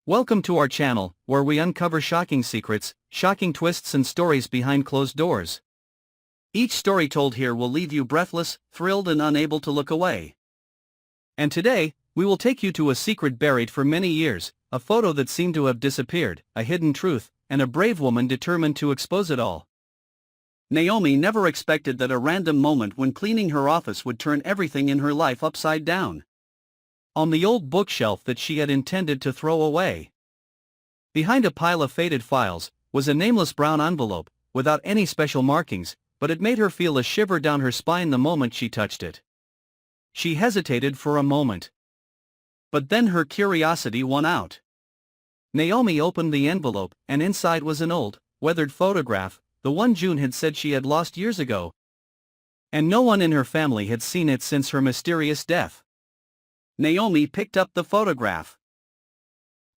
Welcome to our channel, where we uncover shocking secrets, shocking twists and stories behind closed doors. Each story told here will leave you breathless, thrilled and unable to look away. And today, we will take you to a secret buried for many years, a photo that seemed to have disappeared, a hidden truth, and a brave woman determined to expose it all. Naomi never expected that a random moment when cleaning her office would turn everything in her life upside down. On the old bookshelf that she had intended to throw away, behind a pile of faded files, was a nameless brown envelope, without any special markings, but it made her feel a shiver down her spine the moment she touched it. She hesitated for a moment. But then her curiosity won out. Naomi opened the envelope, and inside was an old, weathered photograph, the one June had said she had lost years ago. And no one in her family had seen it since her mysterious death. Naomi picked up the photograph,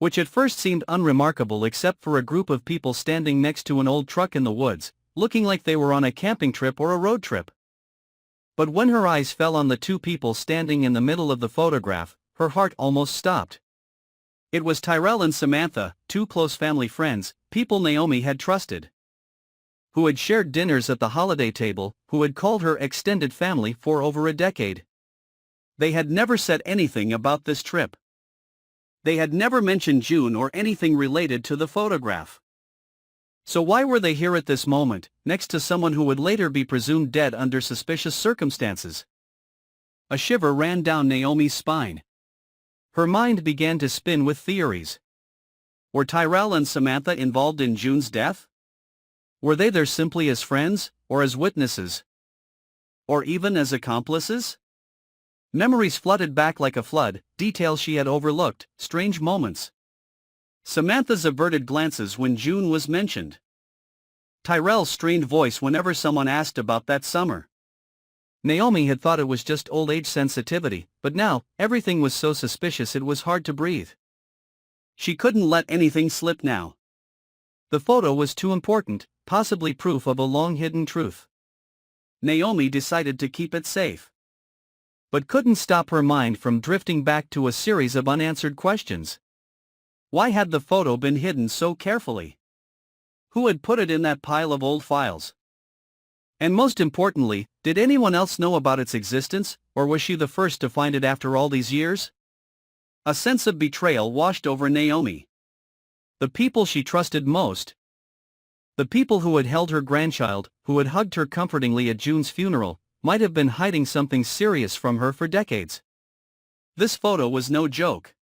which at first seemed unremarkable except for a group of people standing next to an old truck in the woods, looking like they were on a camping trip or a road trip. But when her eyes fell on the two people standing in the middle of the photograph, her heart almost stopped. It was Tyrell and Samantha, two close family friends, people Naomi had trusted, who had shared dinners at the holiday table, who had called her extended family for over a decade. They had never said anything about this trip. They had never mentioned June or anything related to the photograph. So why were they here at this moment, next to someone who would later be presumed dead under suspicious circumstances? A shiver ran down Naomi's spine. Her mind began to spin with theories. Were Tyrell and Samantha involved in June's death? Were they there simply as friends, or as witnesses? Or even as accomplices? Memories flooded back like a flood, details she had overlooked, strange moments. Samantha's averted glances when June was mentioned. Tyrell's strained voice whenever someone asked about that summer. Naomi had thought it was just old age sensitivity, but now, everything was so suspicious it was hard to breathe. She couldn't let anything slip now. The photo was too important, possibly proof of a long-hidden truth. Naomi decided to keep it safe, but couldn't stop her mind from drifting back to a series of unanswered questions. Why had the photo been hidden so carefully? Who had put it in that pile of old files? And most importantly, did anyone else know about its existence, or was she the first to find it after all these years? A sense of betrayal washed over Naomi. The people she trusted most, the people who had held her grandchild, who had hugged her comfortingly at June's funeral, might have been hiding something serious from her for decades. This photo was no joke.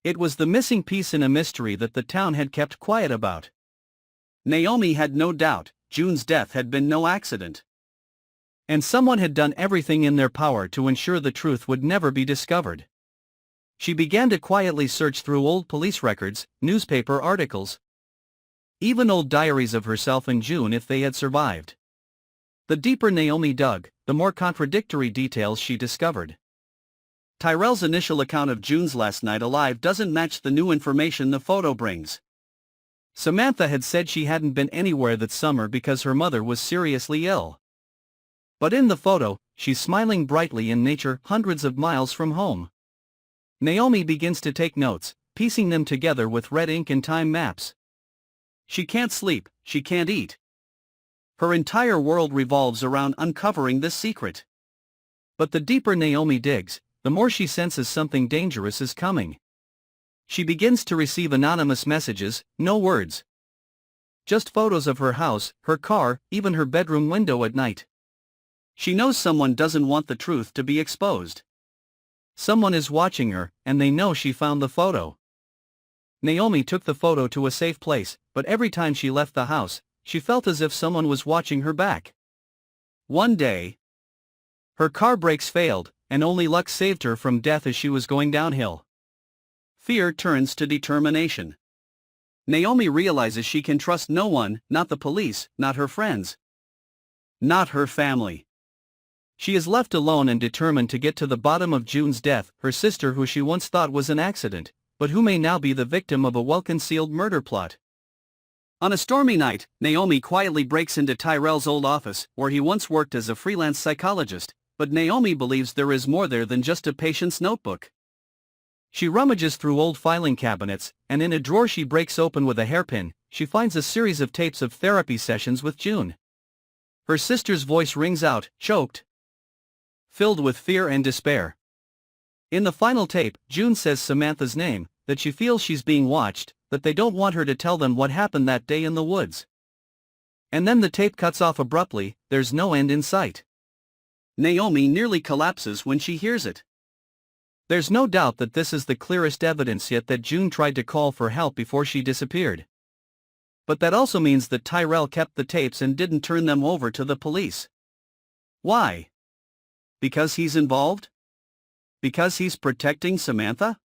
It was the missing piece in a mystery that the town had kept quiet about. Naomi had no doubt, June's death had been no accident. And someone had done everything in their power to ensure the truth would never be discovered. She began to quietly search through old police records, newspaper articles, even old diaries of herself and June if they had survived. The deeper Naomi dug, the more contradictory details she discovered. Tyrell's initial account of June's last night alive doesn't match the new information the photo brings. Samantha had said she hadn't been anywhere that summer because her mother was seriously ill. But in the photo, she's smiling brightly in nature hundreds of miles from home. Naomi begins to take notes, piecing them together with red ink and time maps. She can't sleep, she can't eat. Her entire world revolves around uncovering this secret. But the deeper Naomi digs, the more she senses something dangerous is coming. She begins to receive anonymous messages, no words. Just photos of her house, her car, even her bedroom window at night. She knows someone doesn't want the truth to be exposed. Someone is watching her, and they know she found the photo. Naomi took the photo to a safe place, but every time she left the house, she felt as if someone was watching her back. One day, her car brakes failed, and only luck saved her from death as she was going downhill. Fear turns to determination. Naomi realizes she can trust no one, not the police, not her friends, not her family. She is left alone and determined to get to the bottom of June's death, her sister who she once thought was an accident, but who may now be the victim of a well-concealed murder plot. On a stormy night, Naomi quietly breaks into Tyrell's old office, where he once worked as a freelance psychologist, but Naomi believes there is more there than just a patient's notebook. She rummages through old filing cabinets, and in a drawer she breaks open with a hairpin, she finds a series of tapes of therapy sessions with June. Her sister's voice rings out, choked, filled with fear and despair. In the final tape, June says Samantha's name, that she feels she's being watched, that they don't want her to tell them what happened that day in the woods. And then the tape cuts off abruptly, there's no end in sight. Naomi nearly collapses when she hears it. There's no doubt that this is the clearest evidence yet that June tried to call for help before she disappeared. But that also means that Tyrell kept the tapes and didn't turn them over to the police. Why? Because he's involved? Because he's protecting Samantha?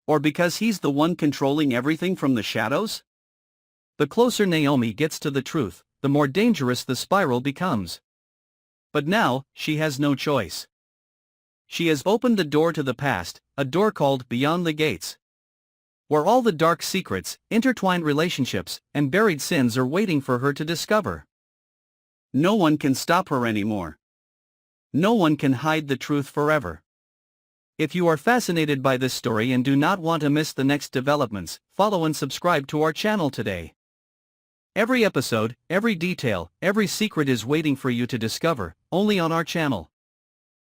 Or because he's the one controlling everything from the shadows? The closer Naomi gets to the truth, the more dangerous the spiral becomes. But now, she has no choice. She has opened the door to the past, a door called Beyond the Gates, where all the dark secrets, intertwined relationships, and buried sins are waiting for her to discover. No one can stop her anymore. No one can hide the truth forever. If you are fascinated by this story and do not want to miss the next developments, follow and subscribe to our channel today. Every episode, every detail, every secret is waiting for you to discover, only on our channel.